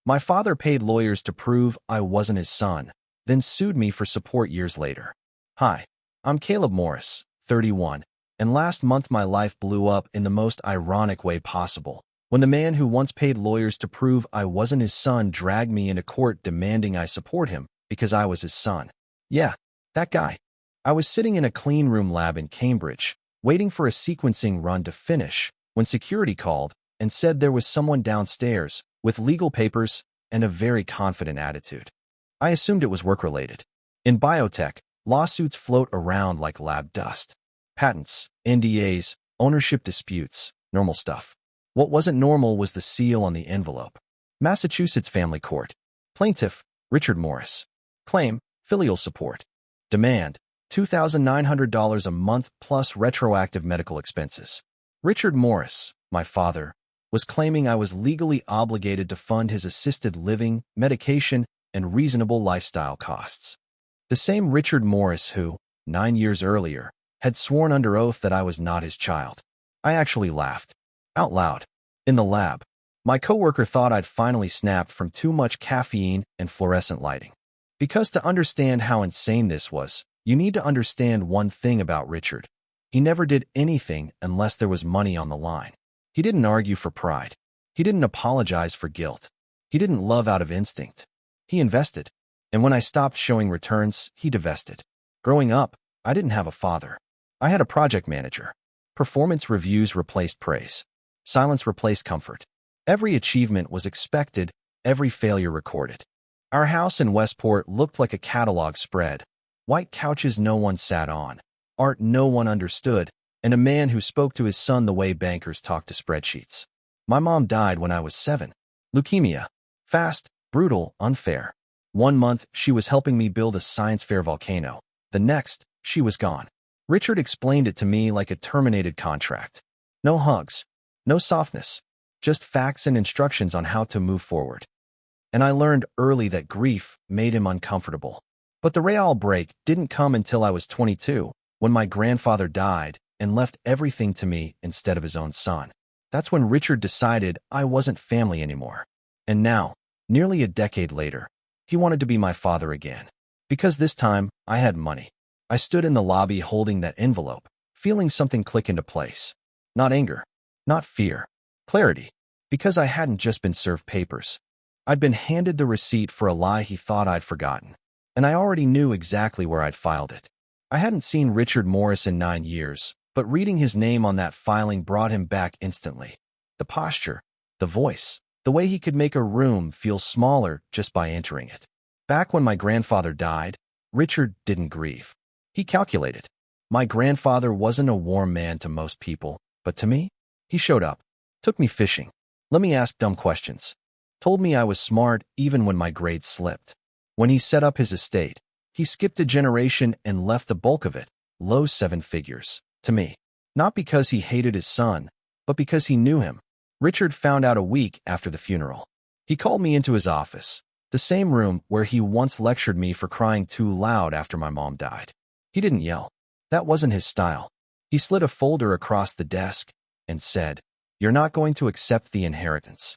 My father paid lawyers to prove I wasn't his son, then sued me for support years later. Hi, I'm Caleb Morris, 31, and last month my life blew up in the most ironic way possible, when the man who once paid lawyers to prove I wasn't his son dragged me into court demanding I support him because I was his son. Yeah, that guy. I was sitting in a clean room lab in Cambridge, waiting for a sequencing run to finish, when security called and said there was someone downstairs with legal papers and a very confident attitude. I assumed it was work-related. In biotech, lawsuits float around like lab dust. Patents, NDAs, ownership disputes, normal stuff. What wasn't normal was the seal on the envelope. Massachusetts Family Court. Plaintiff, Richard Morris. Claim, filial support. Demand, $2,900 a month plus retroactive medical expenses. Richard Morris, my father, was claiming I was legally obligated to fund his assisted living, medication, and reasonable lifestyle costs. The same Richard Morris who, 9 years earlier, had sworn under oath that I was not his child. I actually laughed. Out loud. In the lab. My coworker thought I'd finally snapped from too much caffeine and fluorescent lighting. Because to understand how insane this was, you need to understand one thing about Richard. He never did anything unless there was money on the line. He didn't argue for pride. He didn't apologize for guilt. He didn't love out of instinct. He invested. And when I stopped showing returns, he divested. Growing up, I didn't have a father. I had a project manager. Performance reviews replaced praise. Silence replaced comfort. Every achievement was expected, every failure recorded. Our house in Westport looked like a catalog spread. White couches no one sat on, art no one understood, and a man who spoke to his son the way bankers talk to spreadsheets. My mom died when I was 7. Leukemia. Fast, brutal, unfair. 1 month, she was helping me build a science fair volcano. The next, she was gone. Richard explained it to me like a terminated contract. No hugs. No softness, just facts and instructions on how to move forward. And I learned early that grief made him uncomfortable. But the real break didn't come until I was 22, when my grandfather died and left everything to me instead of his own son. That's when Richard decided I wasn't family anymore. And now, nearly a decade later, he wanted to be my father again. Because this time, I had money. I stood in the lobby holding that envelope, feeling something click into place. Not anger. Not fear. Clarity. Because I hadn't just been served papers. I'd been handed the receipt for a lie he thought I'd forgotten. And I already knew exactly where I'd filed it. I hadn't seen Richard Morris in 9 years, but reading his name on that filing brought him back instantly. The posture, the voice, the way he could make a room feel smaller just by entering it. Back when my grandfather died, Richard didn't grieve. He calculated. My grandfather wasn't a warm man to most people, but to me, he showed up, took me fishing, let me ask dumb questions, told me I was smart even when my grades slipped. When he set up his estate, he skipped a generation and left the bulk of it, low 7 figures, to me. Not because he hated his son, but because he knew him. Richard found out a week after the funeral. He called me into his office, the same room where he once lectured me for crying too loud after my mom died. He didn't yell. That wasn't his style. He slid a folder across the desk and said, "You're not going to accept the inheritance."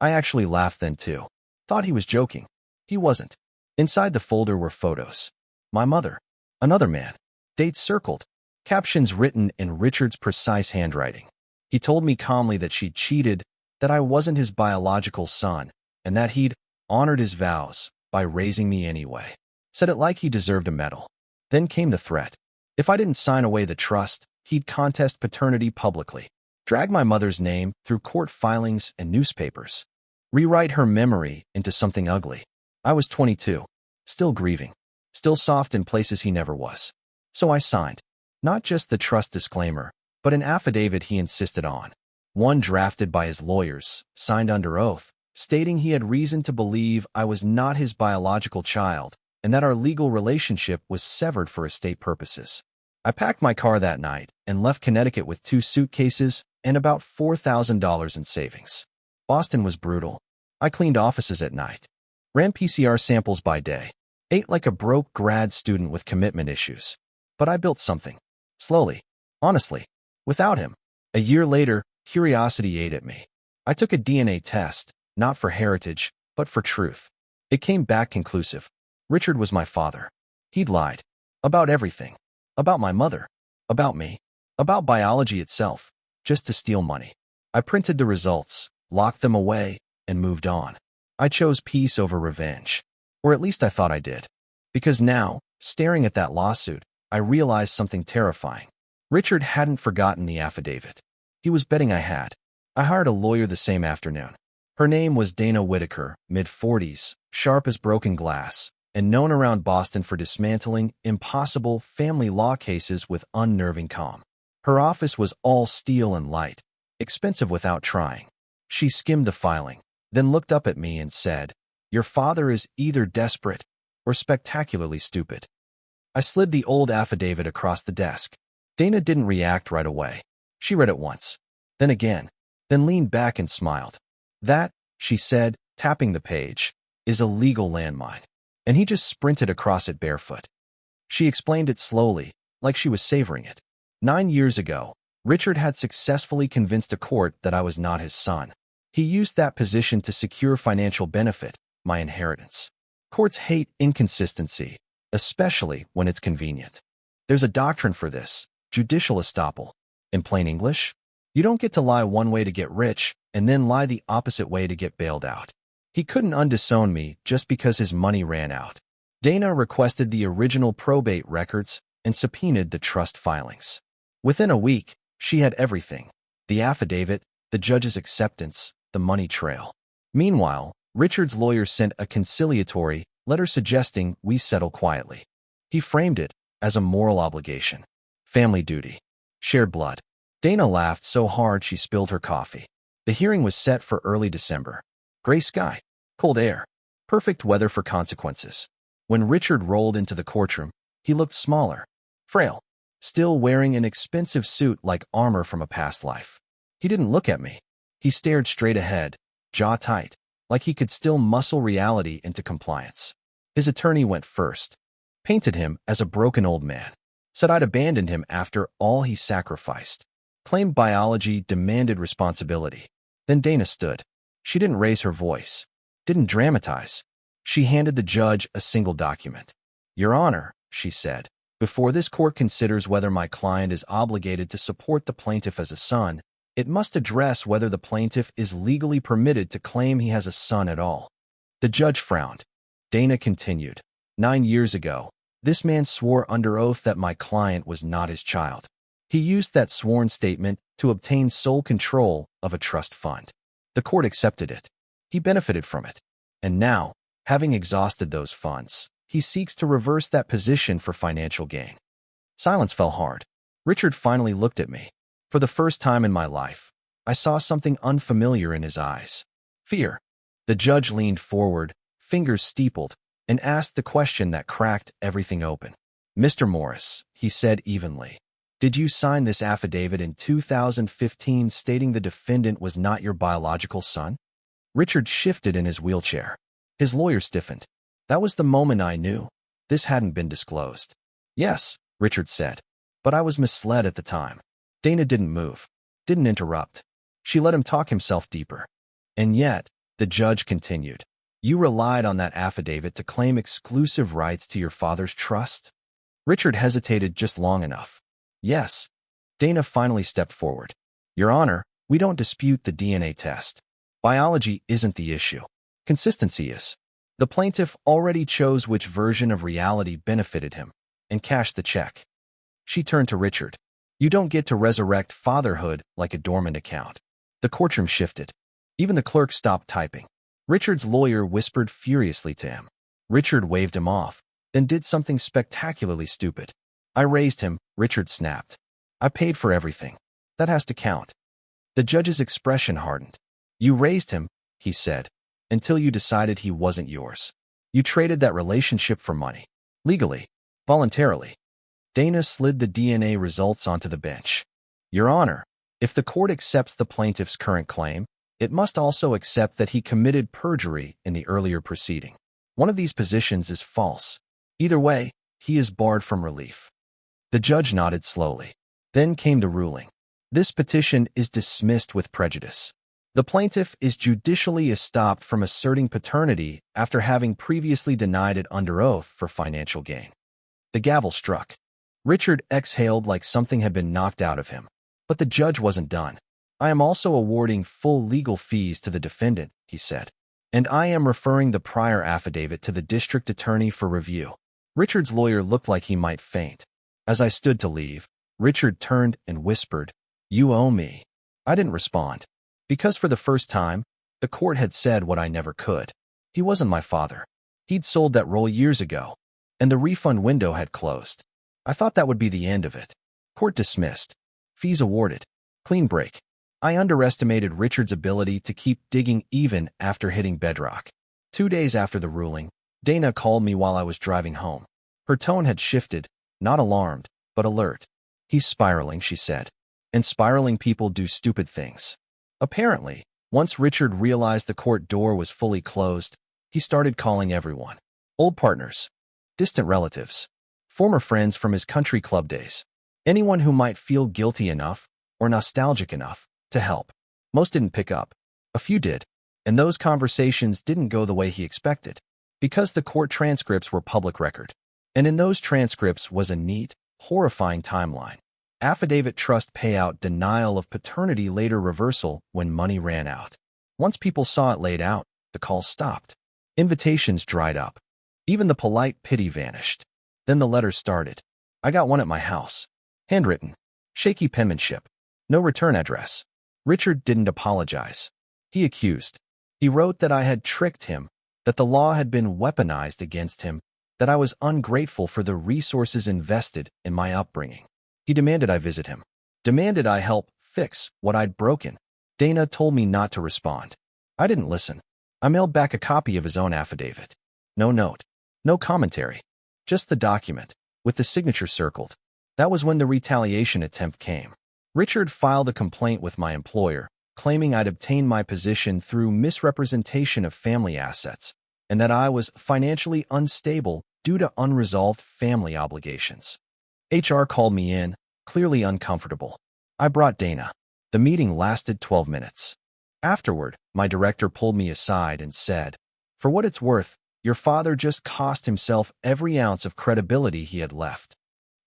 I actually laughed then too. Thought he was joking. He wasn't. Inside the folder were photos. My mother. Another man. Dates circled. Captions written in Richard's precise handwriting. He told me calmly that she'd cheated, that I wasn't his biological son, and that he'd honored his vows by raising me anyway. Said it like he deserved a medal. Then came the threat. If I didn't sign away the trust, he'd contest paternity publicly, drag my mother's name through court filings and newspapers, rewrite her memory into something ugly. I was 22, still grieving, still soft in places he never was. So I signed, not just the trust disclaimer, but an affidavit he insisted on, one drafted by his lawyers, signed under oath, stating he had reason to believe I was not his biological child and that our legal relationship was severed for estate purposes. I packed my car that night and left Connecticut with 2 suitcases and about $4,000 in savings. Boston was brutal. I cleaned offices at night, ran PCR samples by day, ate like a broke grad student with commitment issues. But I built something. Slowly. Honestly. Without him. A year later, curiosity ate at me. I took a DNA test, not for heritage, but for truth. It came back conclusive. Richard was my father. He'd lied. About everything. About my mother. About me. About biology itself. Just to steal money. I printed the results, locked them away, and moved on. I chose peace over revenge. Or at least I thought I did. Because now, staring at that lawsuit, I realized something terrifying. Richard hadn't forgotten the affidavit. He was betting I had. I hired a lawyer the same afternoon. Her name was Dana Whitaker, mid-40s, sharp as broken glass, and known around Boston for dismantling impossible family law cases with unnerving calm. Her office was all steel and light, expensive without trying. She skimmed the filing, then looked up at me and said, "Your father is either desperate or spectacularly stupid." I slid the old affidavit across the desk. Dana didn't react right away. She read it once, then again, then leaned back and smiled. "That," she said, tapping the page, "is a legal landmine." And he just sprinted across it barefoot. She explained it slowly, like she was savoring it. 9 years ago, Richard had successfully convinced a court that I was not his son. He used that position to secure financial benefit, my inheritance. Courts hate inconsistency, especially when it's convenient. There's a doctrine for this, judicial estoppel. In plain English, you don't get to lie one way to get rich and then lie the opposite way to get bailed out. He couldn't undisown me just because his money ran out. Dana requested the original probate records and subpoenaed the trust filings. Within a week, she had everything: the affidavit, the judge's acceptance, the money trail. Meanwhile, Richard's lawyer sent a conciliatory letter suggesting we settle quietly. He framed it as a moral obligation, family duty, shared blood. Dana laughed so hard she spilled her coffee. The hearing was set for early December. Gray sky, cold air, perfect weather for consequences. When Richard rolled into the courtroom, he looked smaller, frail, still wearing an expensive suit like armor from a past life. He didn't look at me. He stared straight ahead, jaw tight, like he could still muscle reality into compliance. His attorney went first, painted him as a broken old man, said I'd abandoned him after all he sacrificed, claimed biology demanded responsibility. Then Dana stood. She didn't raise her voice, didn't dramatize. She handed the judge a single document. "Your Honor," she said, "before this court considers whether my client is obligated to support the plaintiff as a son, it must address whether the plaintiff is legally permitted to claim he has a son at all." The judge frowned. Dana continued, "9 years ago, this man swore under oath that my client was not his child. He used that sworn statement to obtain sole control of a trust fund. The court accepted it. He benefited from it. And now, having exhausted those funds, he seeks to reverse that position for financial gain." Silence fell hard. Richard finally looked at me. For the first time in my life, I saw something unfamiliar in his eyes. Fear. The judge leaned forward, fingers steepled, and asked the question that cracked everything open. "Mr. Morris," he said evenly, "did you sign this affidavit in 2015 stating the defendant was not your biological son?" Richard shifted in his wheelchair. His lawyer stiffened. That was the moment I knew. This hadn't been disclosed. "Yes," Richard said, "but I was misled at the time." Dana didn't move, didn't interrupt. She let him talk himself deeper. "And yet," the judge continued, "you relied on that affidavit to claim exclusive rights to your father's trust?" Richard hesitated just long enough. "Yes." Dana finally stepped forward. "Your Honor, we don't dispute the DNA test. Biology isn't the issue. Consistency is. The plaintiff already chose which version of reality benefited him and cashed the check." She turned to Richard. "You don't get to resurrect fatherhood like a dormant account." The courtroom shifted. Even the clerk stopped typing. Richard's lawyer whispered furiously to him. Richard waved him off, then did something spectacularly stupid. "I raised him," Richard snapped. "I paid for everything. That has to count." The judge's expression hardened. "You raised him," he said, "until you decided he wasn't yours. You traded that relationship for money. Legally. Voluntarily." Dana slid the DNA results onto the bench. "Your Honor, if the court accepts the plaintiff's current claim, it must also accept that he committed perjury in the earlier proceeding. One of these positions is false. Either way, he is barred from relief." The judge nodded slowly. Then came the ruling. "This petition is dismissed with prejudice." The plaintiff is judicially estopped from asserting paternity after having previously denied it under oath for financial gain. The gavel struck. Richard exhaled like something had been knocked out of him. But the judge wasn't done. I am also awarding full legal fees to the defendant, he said. And I am referring the prior affidavit to the district attorney for review. Richard's lawyer looked like he might faint. As I stood to leave, Richard turned and whispered, "You owe me." I didn't respond. Because for the first time, the court had said what I never could. He wasn't my father. He'd sold that role years ago, and the refund window had closed. I thought that would be the end of it. Court dismissed. Fees awarded. Clean break. I underestimated Richard's ability to keep digging even after hitting bedrock. 2 days after the ruling, Dana called me while I was driving home. Her tone had shifted, not alarmed, but alert. "He's spiraling," she said. "And spiraling people do stupid things." Apparently, once Richard realized the court door was fully closed, he started calling everyone. Old partners, distant relatives, former friends from his country club days, anyone who might feel guilty enough or nostalgic enough to help. Most didn't pick up. A few did, and those conversations didn't go the way he expected, because the court transcripts were public record. And in those transcripts was a neat, horrifying timeline. Affidavit trust payout denial of paternity later reversal when money ran out. Once people saw it laid out, the calls stopped. Invitations dried up. Even the polite pity vanished. Then the letters started. I got one at my house. Handwritten. Shaky penmanship. No return address. Richard didn't apologize. He accused. He wrote that I had tricked him, that the law had been weaponized against him, that I was ungrateful for the resources invested in my upbringing. He demanded I visit him. Demanded I help fix what I'd broken. Dana told me not to respond. I didn't listen. I mailed back a copy of his own affidavit. No note. No commentary. Just the document, with the signature circled. That was when the retaliation attempt came. Richard filed a complaint with my employer, claiming I'd obtained my position through misrepresentation of family assets, and that I was financially unstable due to unresolved family obligations. HR called me in, clearly uncomfortable. I brought Dana. The meeting lasted 12 minutes. Afterward, my director pulled me aside and said, "For what it's worth, your father just cost himself every ounce of credibility he had left."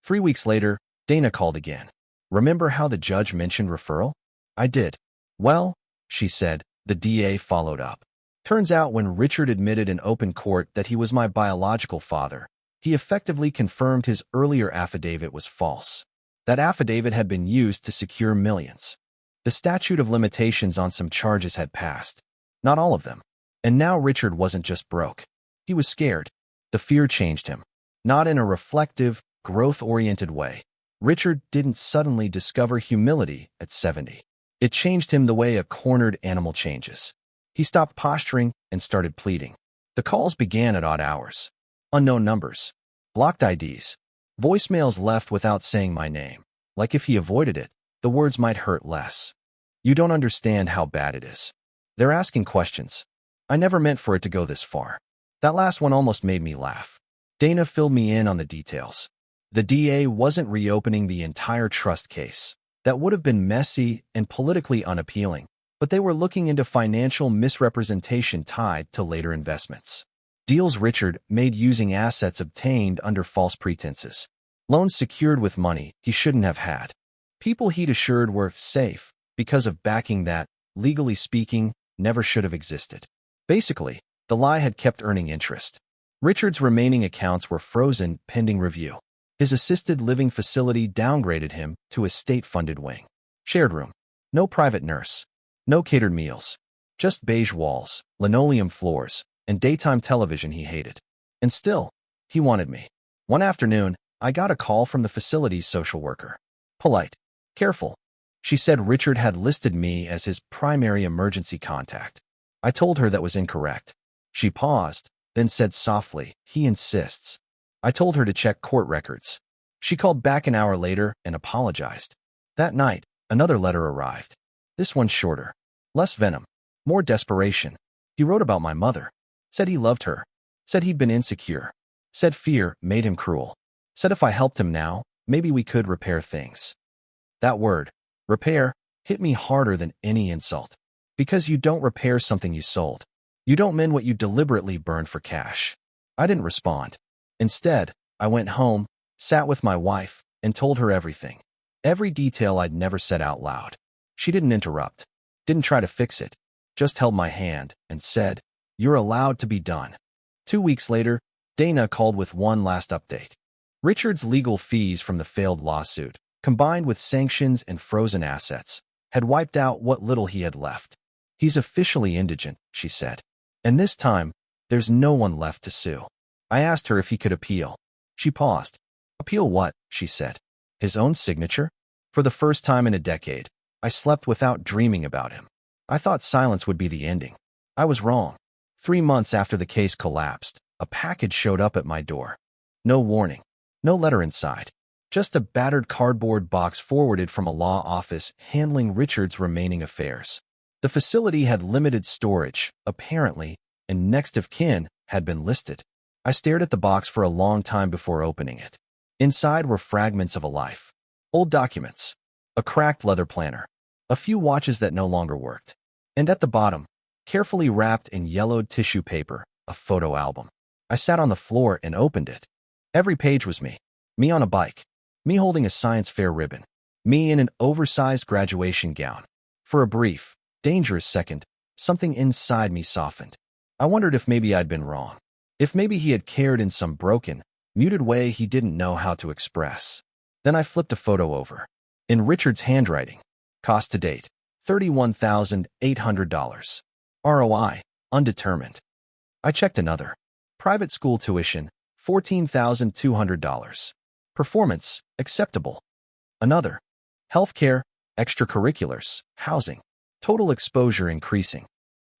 3 weeks later, Dana called again. "Remember how the judge mentioned referral?" I did. "Well," she said, the DA followed up. "Turns out when Richard admitted in open court that he was my biological father, he effectively confirmed his earlier affidavit was false. That affidavit had been used to secure millions. The statute of limitations on some charges had passed. Not all of them. And now Richard wasn't just broke. He was scared. The fear changed him. Not in a reflective, growth-oriented way. Richard didn't suddenly discover humility at 70. It changed him the way a cornered animal changes. He stopped posturing and started pleading. The calls began at odd hours. Unknown numbers. Blocked IDs. Voicemails left without saying my name. Like if he avoided it, the words might hurt less. "You don't understand how bad it is. They're asking questions. I never meant for it to go this far." That last one almost made me laugh. Dana filled me in on the details. The DA wasn't reopening the entire trust case. That would have been messy and politically unappealing, but they were looking into financial misrepresentation tied to later investments. Deals Richard made using assets obtained under false pretenses. Loans secured with money he shouldn't have had. People he'd assured were safe because of backing that, legally speaking, never should have existed. Basically, the lie had kept earning interest. Richard's remaining accounts were frozen pending review. His assisted living facility downgraded him to a state-funded wing. Shared room. No private nurse. No catered meals. Just beige walls, linoleum floors, and daytime television he hated. And still, he wanted me. One afternoon, I got a call from the facility's social worker. Polite. Careful. She said Richard had listed me as his primary emergency contact. I told her that was incorrect. She paused, then said softly, "He insists." I told her to check court records. She called back an hour later and apologized. That night, another letter arrived. This one shorter. Less venom. More desperation. He wrote about my mother. Said he loved her. Said he'd been insecure. Said fear made him cruel. Said if I helped him now, maybe we could repair things. That word, repair, hit me harder than any insult. Because you don't repair something you sold. You don't mend what you deliberately burned for cash. I didn't respond. Instead, I went home, sat with my wife, and told her everything. Every detail I'd never said out loud. She didn't interrupt, didn't try to fix it, just held my hand and said, "You're allowed to be done." 2 weeks later, Dana called with one last update. Richard's legal fees from the failed lawsuit, combined with sanctions and frozen assets, had wiped out what little he had left. "He's officially indigent," she said. "And this time, there's no one left to sue." I asked her if he could appeal. She paused. "Appeal what?" she said. "His own signature?" For the first time in a decade, I slept without dreaming about him. I thought silence would be the ending. I was wrong. 3 months after the case collapsed, a package showed up at my door. No warning. No letter inside. Just a battered cardboard box forwarded from a law office handling Richard's remaining affairs. The facility had limited storage, apparently, and next of kin had been listed. I stared at the box for a long time before opening it. Inside were fragments of a life. Old documents. A cracked leather planner. A few watches that no longer worked. And at the bottom, carefully wrapped in yellowed tissue paper, a photo album. I sat on the floor and opened it. Every page was me. Me on a bike. Me holding a science fair ribbon. Me in an oversized graduation gown. For a brief, dangerous second, something inside me softened. I wondered if maybe I'd been wrong. If maybe he had cared in some broken, muted way he didn't know how to express. Then I flipped a photo over. In Richard's handwriting. Cost to date, $31,800. ROI, undetermined. I checked another. Private school tuition, $14,200. Performance, acceptable. Another. Healthcare, extracurriculars, housing. Total exposure increasing.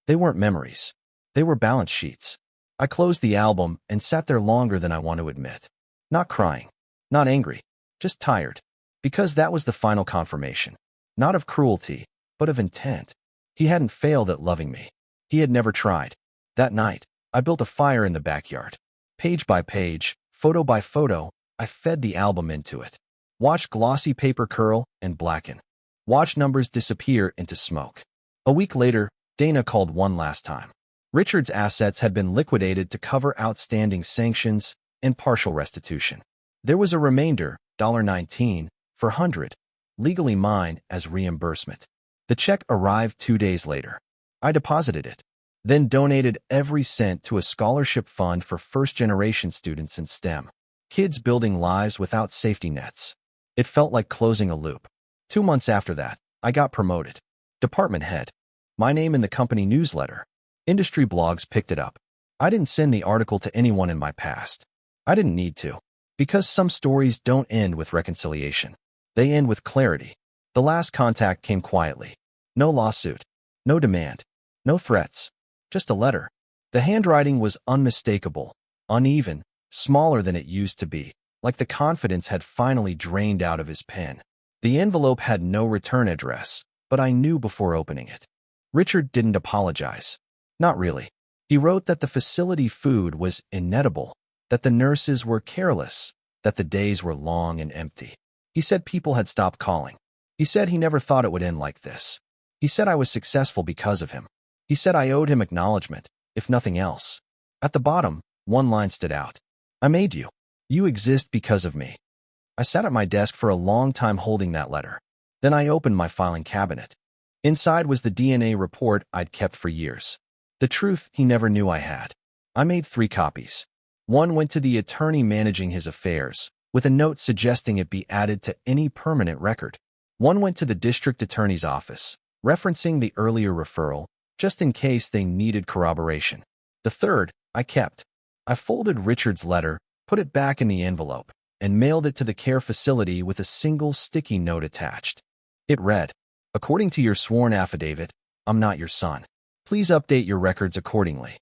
They weren't memories. They were balance sheets. I closed the album and sat there longer than I want to admit. Not crying. Not angry. Just tired. Because that was the final confirmation. Not of cruelty, but of intent. He hadn't failed at loving me. He had never tried. That night, I built a fire in the backyard. Page by page, photo by photo, I fed the album into it. Watched glossy paper curl and blacken. Watched numbers disappear into smoke. A week later, Dana called one last time. Richard's assets had been liquidated to cover outstanding sanctions and partial restitution. There was a remainder, $19 for 100, legally mine as reimbursement. The check arrived 2 days later. I deposited it, then donated every cent to a scholarship fund for first-generation students in STEM. Kids building lives without safety nets. It felt like closing a loop. 2 months after that, I got promoted. Department head. My name in the company newsletter. Industry blogs picked it up. I didn't send the article to anyone in my past. I didn't need to. Because some stories don't end with reconciliation. They end with clarity. The last contact came quietly. No lawsuit. No demand. No threats. Just a letter. The handwriting was unmistakable, uneven, smaller than it used to be, like the confidence had finally drained out of his pen. The envelope had no return address, but I knew before opening it. Richard didn't apologize. Not really. He wrote that the facility food was inedible, that the nurses were careless, that the days were long and empty. He said people had stopped calling. He said he never thought it would end like this. He said I was successful because of him. He said I owed him acknowledgement, if nothing else. At the bottom, one line stood out. I made you. You exist because of me. I sat at my desk for a long time holding that letter. Then I opened my filing cabinet. Inside was the DNA report I'd kept for years. The truth he never knew I had. I made 3 copies. One went to the attorney managing his affairs, with a note suggesting it be added to any permanent record. One went to the district attorney's office, referencing the earlier referral, just in case they needed corroboration. The third, I kept. I folded Richard's letter, put it back in the envelope, and mailed it to the care facility with a single sticky note attached. It read, "According to your sworn affidavit, I'm not your son. Please update your records accordingly."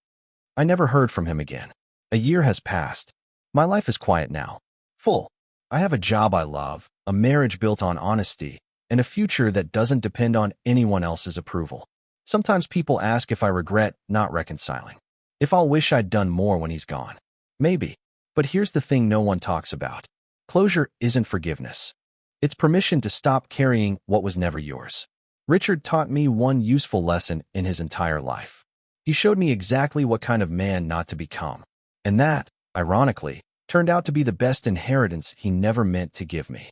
I never heard from him again. A year has passed. My life is quiet now. Full. I have a job I love, a marriage built on honesty, and a future that doesn't depend on anyone else's approval. Sometimes people ask if I regret not reconciling. If I'll wish I'd done more when he's gone. Maybe. But here's the thing no one talks about. Closure isn't forgiveness. It's permission to stop carrying what was never yours. Richard taught me one useful lesson in his entire life. He showed me exactly what kind of man not to become. And that, ironically, turned out to be the best inheritance he never meant to give me.